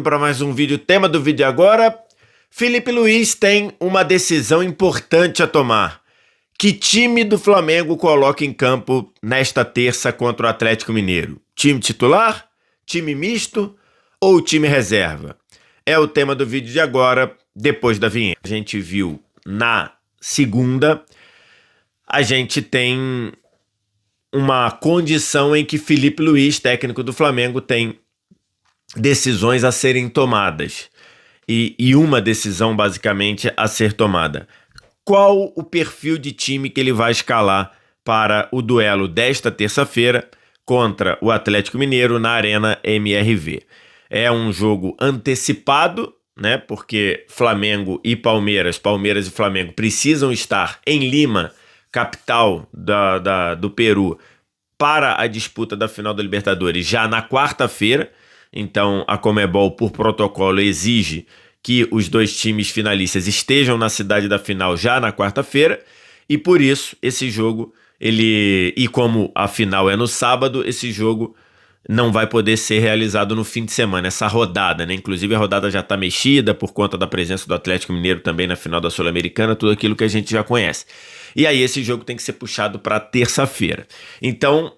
Para mais um vídeo. Tema do vídeo agora: Felipe Luiz tem uma decisão importante a tomar. Que time do Flamengo coloca em campo nesta terça contra o Atlético Mineiro? Time titular? Time misto? Ou time reserva? É o tema do vídeo de agora, depois da vinheta. A gente viu na segunda, a gente tem uma condição em que Felipe Luiz, técnico do Flamengo, tem decisões a serem tomadas. E uma decisão, basicamente, a ser tomada. Qual o perfil de time que ele vai escalar para o duelo desta terça-feira contra o Atlético Mineiro na Arena MRV? É um jogo antecipado, né? Porque Flamengo e Palmeiras e Flamengo precisam estar em Lima, capital do Peru, para a disputa da final da Libertadores já na quarta-feira. Então a Conmebol, por protocolo, exige que os dois times finalistas estejam na cidade da final já na quarta-feira, e por isso esse jogo, e como a final é no sábado, esse jogo não vai poder ser realizado no fim de semana, essa rodada, né? Inclusive a rodada já está mexida por conta da presença do Atlético Mineiro também na final da Sul-Americana, tudo aquilo que a gente já conhece. E aí esse jogo tem que ser puxado para terça-feira. Então,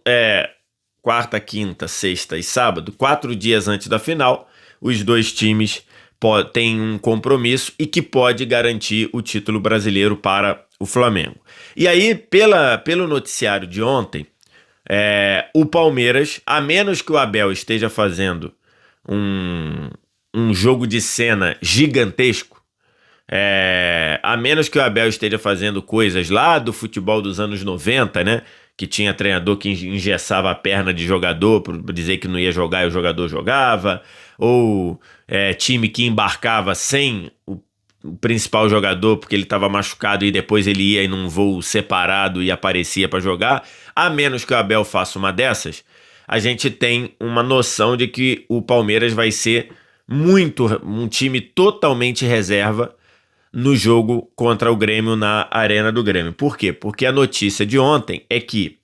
quarta, quinta, sexta e sábado, 4 dias antes da final, os dois times têm um compromisso e que pode garantir o título brasileiro para o Flamengo. E aí, pelo noticiário de ontem, o Palmeiras, a menos que o Abel esteja fazendo um jogo de cena gigantesco, a menos que o Abel esteja fazendo coisas lá do futebol dos anos 90, né? Que tinha treinador que engessava a perna de jogador por dizer que não ia jogar e o jogador jogava, ou time que embarcava sem o principal jogador porque ele estava machucado e depois ele ia em um voo separado e aparecia para jogar. A menos que o Abel faça uma dessas, a gente tem uma noção de que o Palmeiras vai ser um time totalmente reserva no jogo contra o Grêmio na Arena do Grêmio. Por quê? Porque a notícia de ontem é que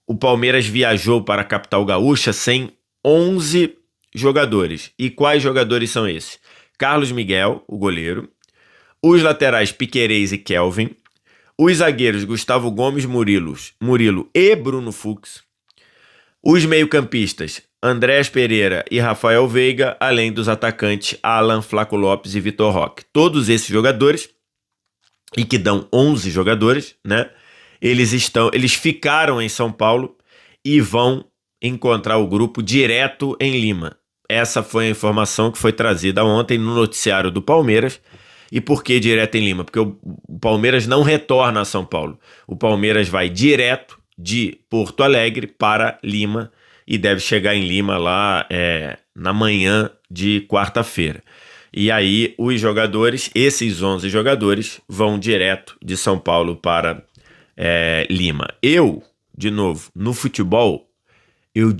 o Palmeiras viajou para a capital gaúcha sem 11 jogadores. E quais jogadores são esses? Carlos Miguel, o goleiro, os laterais Piquerez e Kelvin, os zagueiros Gustavo Gomes, Murilo e Bruno Fux, os meio-campistas Andrés Pereira e Rafael Veiga, além dos atacantes Alan, Flaco Lopes e Vitor Roque. Todos esses jogadores, e que dão 11 jogadores, né? Eles ficaram em São Paulo e vão encontrar o grupo direto em Lima. Essa foi a informação que foi trazida ontem no noticiário do Palmeiras. E por que direto em Lima? Porque o Palmeiras não retorna a São Paulo. O Palmeiras vai direto de Porto Alegre para Lima e deve chegar em Lima lá na manhã de quarta-feira. E aí os jogadores, esses 11 jogadores, vão direto de São Paulo para Lima. De novo, no futebol,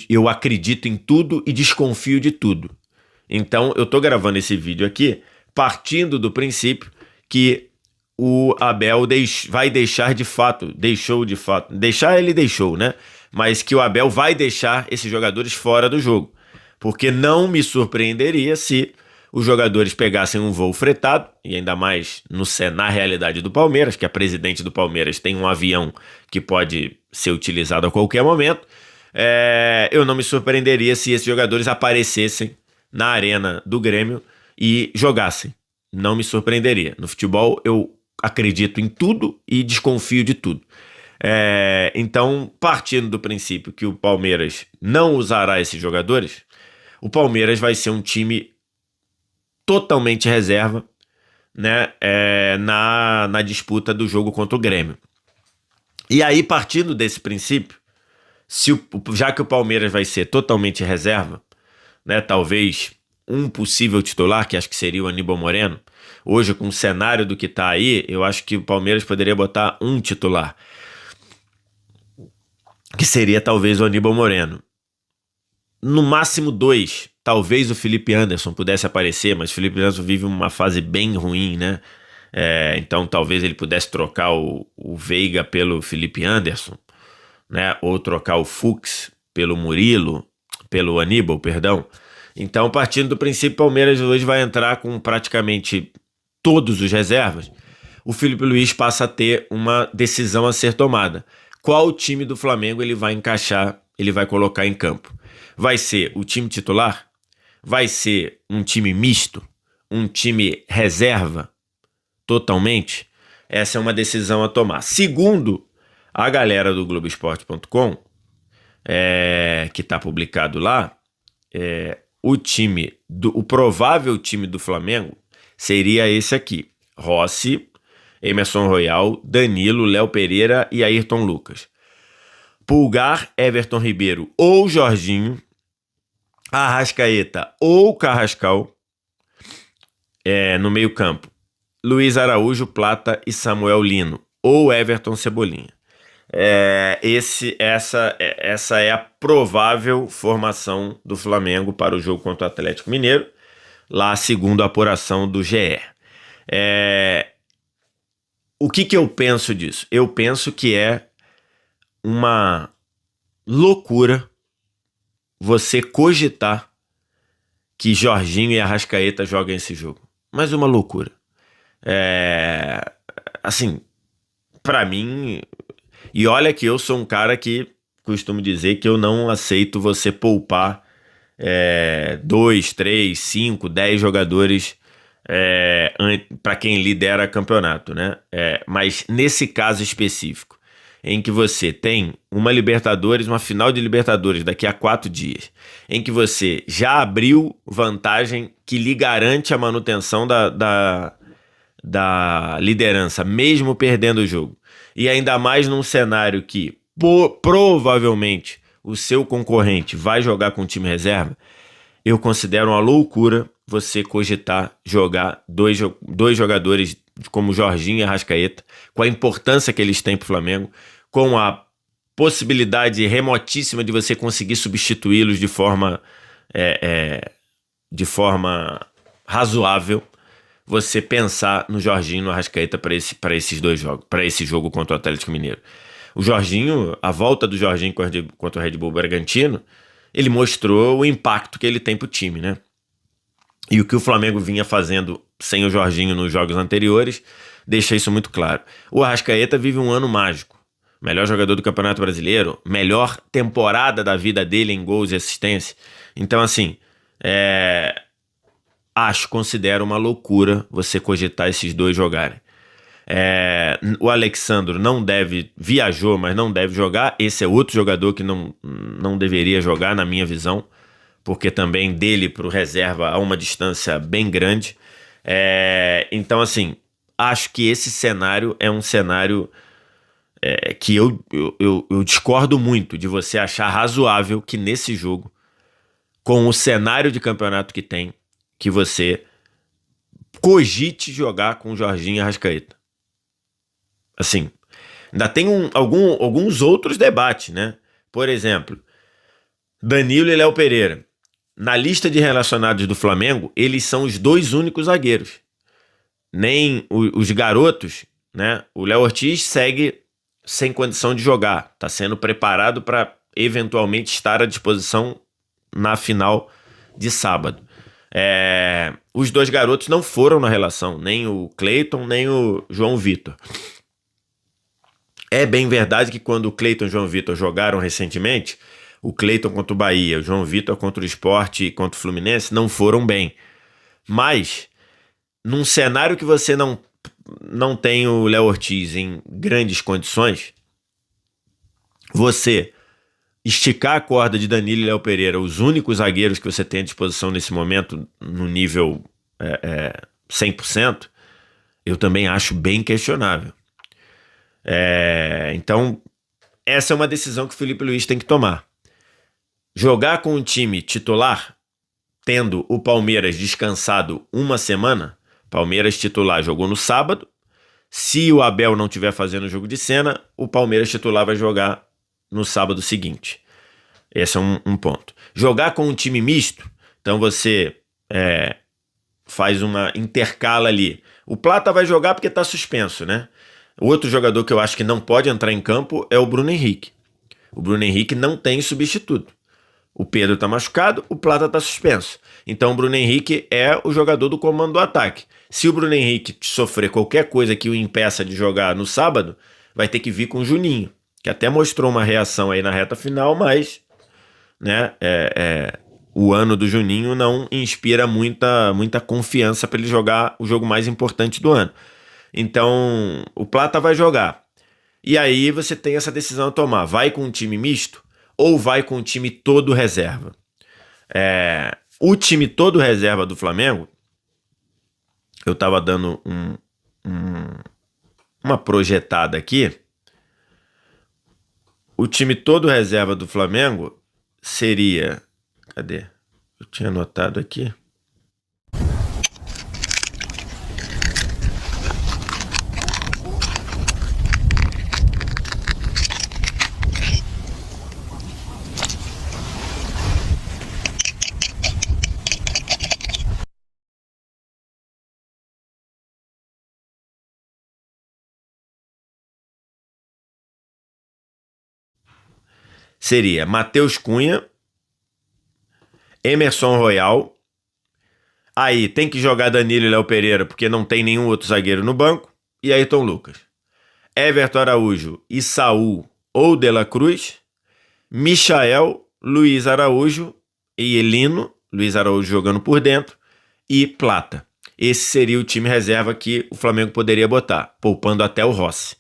eu acredito em tudo e desconfio de tudo. Então eu tô gravando esse vídeo aqui partindo do princípio que o Abel vai deixar de fato, deixar ele deixou, né? Mas que o Abel vai deixar esses jogadores fora do jogo. Porque não me surpreenderia se os jogadores pegassem um voo fretado, e ainda mais na realidade do Palmeiras, que a presidente do Palmeiras tem um avião que pode ser utilizado a qualquer momento. Eu não me surpreenderia se esses jogadores aparecessem na arena do Grêmio e jogassem. Não me surpreenderia. No futebol eu acredito em tudo e desconfio de tudo. Então, partindo do princípio que o Palmeiras não usará esses jogadores, o Palmeiras vai ser um time totalmente reserva, né, na disputa do jogo contra o Grêmio. E aí, partindo desse princípio, já que o Palmeiras vai ser totalmente reserva, né, talvez um possível titular, que acho que seria o Aníbal Moreno, hoje com o cenário do que está aí, eu acho que o Palmeiras poderia botar um titular, que seria talvez o Aníbal Moreno. No máximo 2, talvez o Felipe Anderson pudesse aparecer, mas o Felipe Anderson vive uma fase bem ruim, né? Então talvez ele pudesse trocar o Veiga pelo Felipe Anderson, né? Ou trocar o Fux pelo Aníbal, perdão. Então, partindo do princípio, o Palmeiras hoje vai entrar com praticamente todos os reservas. O Filipe Luís passa a ter uma decisão a ser tomada. Qual time do Flamengo ele vai encaixar, ele vai colocar em campo? Vai ser o time titular? Vai ser um time misto? Um time reserva? Totalmente? Essa é uma decisão a tomar. Segundo a galera do Globoesporte.com, que está publicado lá, o provável time do Flamengo seria esse aqui: Rossi, Emerson Royal, Danilo, Léo Pereira e Ayrton Lucas. Pulgar, Everton Ribeiro ou Jorginho, Arrascaeta ou Carrascal, no meio campo, Luiz Plata e Samuel Lino ou Everton Cebolinha. Essa é a provável formação do Flamengo para o jogo contra o Atlético Mineiro, lá segundo a apuração do GE. O que eu penso disso? Eu penso que é uma loucura você cogitar que Jorginho e Arrascaeta joguem esse jogo. Mas uma loucura. Assim, pra mim... E olha que eu sou um cara que costumo dizer que eu não aceito você poupar 2, 3, 5, 10 jogadores para quem lidera campeonato, né? Mas nesse caso específico, em que você tem uma final de Libertadores daqui a 4 dias, em que você já abriu vantagem que lhe garante a manutenção da liderança, mesmo perdendo o jogo, e ainda mais num cenário que provavelmente o seu concorrente vai jogar com o time reserva, eu considero uma loucura você cogitar jogar dois jogadores como Jorginho e Arrascaeta, com a importância que eles têm para o Flamengo, com a possibilidade remotíssima de você conseguir substituí-los de forma razoável, você pensar no Jorginho e no Arrascaeta para esses dois jogos, para esse jogo contra o Atlético Mineiro. O Jorginho, a volta do Jorginho contra o Red Bull Bragantino, ele mostrou o impacto que ele tem pro time, né? E o que o Flamengo vinha fazendo sem o Jorginho nos jogos anteriores deixa isso muito claro. O Arrascaeta vive um ano mágico. Melhor jogador do Campeonato Brasileiro, melhor temporada da vida dele em gols e assistência. Então, assim, considero uma loucura você cogitar esses dois jogarem. O Alexandro viajou, mas não deve jogar. Esse é outro jogador que não deveria jogar, na minha visão, porque também dele para o reserva há uma distância bem grande. Então, assim, acho que esse cenário é um cenário que eu discordo muito de você achar razoável que nesse jogo, com o cenário de campeonato que tem, que você cogite jogar com o Jorginho e Arrascaeta. Assim, ainda tem alguns outros debates, né? Por exemplo, Danilo e Léo Pereira. Na lista de relacionados do Flamengo, eles são os dois únicos zagueiros. Nem os garotos, né? O Léo Ortiz segue sem condição de jogar. Está sendo preparado para eventualmente estar à disposição na final de sábado. Os dois garotos não foram na relação, nem o Cleiton, nem o João Vitor. É bem verdade que quando o Cleiton e o João Vitor jogaram recentemente, o Cleiton contra o Bahia, o João Vitor contra o Sport e contra o Fluminense não foram bem. Mas, num cenário que você não tem o Léo Ortiz em grandes condições, você esticar a corda de Danilo e Léo Pereira, os únicos zagueiros que você tem à disposição nesse momento, no nível 100%, eu também acho bem questionável. Então, essa é uma decisão que o Filipe Luís tem que tomar. Jogar com o time titular, tendo o Palmeiras descansado uma semana. Palmeiras titular jogou no sábado. Se o Abel não estiver fazendo o jogo de cena, o Palmeiras titular vai jogar no sábado seguinte. Esse é um ponto. Jogar com um time misto, então você faz uma intercala ali. O Plata vai jogar porque está suspenso, né? Outro jogador que eu acho que não pode entrar em campo é o Bruno Henrique. O Bruno Henrique não tem substituto. O Pedro tá machucado, o Plata tá suspenso. Então o Bruno Henrique é o jogador do comando do ataque. Se o Bruno Henrique sofrer qualquer coisa que o impeça de jogar no sábado, vai ter que vir com o Juninho, que até mostrou uma reação aí na reta final, mas né, o ano do Juninho não inspira muita confiança para ele jogar o jogo mais importante do ano. Então o Plata vai jogar. E aí você tem essa decisão a tomar. Vai com um time misto ou vai com o time todo reserva? O time todo reserva do Flamengo, eu tava dando uma projetada aqui. O time todo reserva do Flamengo seria... Cadê? Eu tinha anotado aqui. Seria Matheus Cunha, Emerson Royal. Aí tem que jogar Danilo e Léo Pereira porque não tem nenhum outro zagueiro no banco. E Ayrton Lucas. Everton Araújo e Saul ou De La Cruz. Michael, Luiz Araújo e Elino. Luiz Araújo jogando por dentro. E Plata. Esse seria o time reserva que o Flamengo poderia botar, poupando até o Rossi.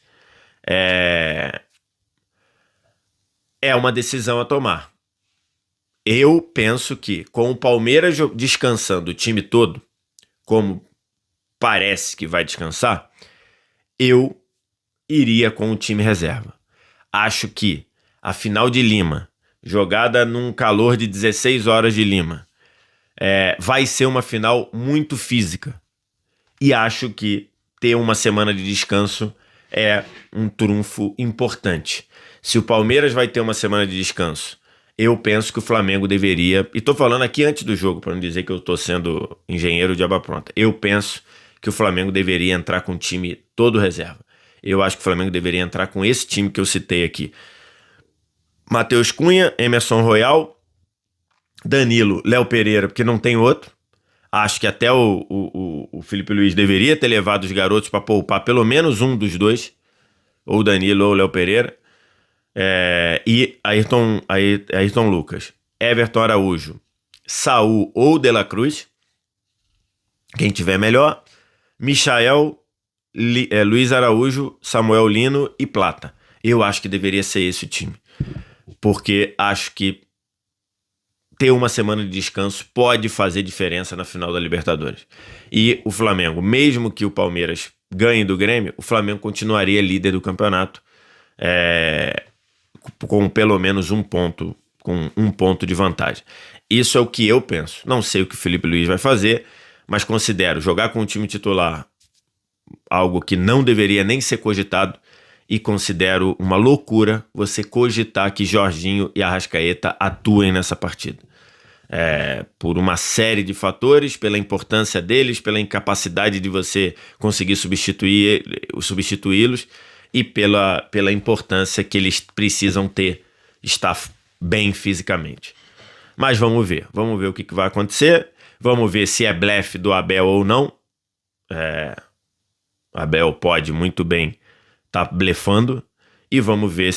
É uma decisão a tomar. Eu penso que com o Palmeiras descansando o time todo, como parece que vai descansar, eu iria com o time reserva. Acho que a final de Lima, jogada num calor de 16 horas de Lima, vai ser uma final muito física. E acho que ter uma semana de descanso é um trunfo importante. Se o Palmeiras vai ter uma semana de descanso, eu penso que o Flamengo deveria... E tô falando aqui antes do jogo, para não dizer que eu tô sendo engenheiro de aba pronta. Eu penso que o Flamengo deveria entrar com o time todo reserva. Eu acho que o Flamengo deveria entrar com esse time que eu citei aqui. Matheus Cunha, Emerson Royal, Danilo, Léo Pereira, porque não tem outro. Acho que até o Felipe Luiz deveria ter levado os garotos para poupar pelo menos um dos dois. Ou Danilo ou Léo Pereira. E Ayrton Lucas, Everton Araújo, Saul ou De La Cruz, quem tiver melhor, Michael, Luiz Araújo, Samuel Lino e Plata. Eu acho que deveria ser esse o time, porque acho que ter uma semana de descanso pode fazer diferença na final da Libertadores. E o Flamengo, mesmo que o Palmeiras ganhe do Grêmio, o Flamengo continuaria líder do campeonato, com pelo menos um ponto, com um ponto de vantagem. Isso é o que eu penso. Não sei o que o Felipe Luiz vai fazer, mas considero jogar com o time titular algo que não deveria nem ser cogitado, e considero uma loucura você cogitar que Jorginho e Arrascaeta atuem nessa partida. Por uma série de fatores, pela importância deles, pela incapacidade de você conseguir substituí-los, e pela importância que eles precisam estar bem fisicamente. Mas vamos ver o que vai acontecer, vamos ver se é blefe do Abel ou não. Abel pode muito bem estar blefando, e vamos ver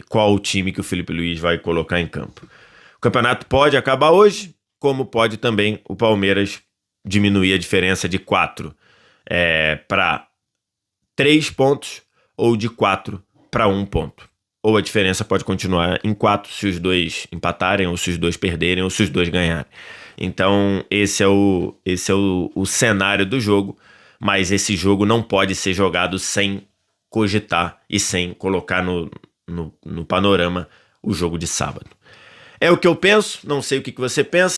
qual o time que o Felipe Luiz vai colocar em campo. O campeonato pode acabar hoje, como pode também o Palmeiras diminuir a diferença de 4 para 3 pontos, ou de 4 para 1 ponto. Ou a diferença pode continuar em 4 se os dois empatarem, ou se os dois perderem, ou se os dois ganharem. Então esse é o cenário do jogo, mas esse jogo não pode ser jogado sem cogitar e sem colocar no panorama o jogo de sábado. É o que eu penso, não sei o que você pensa.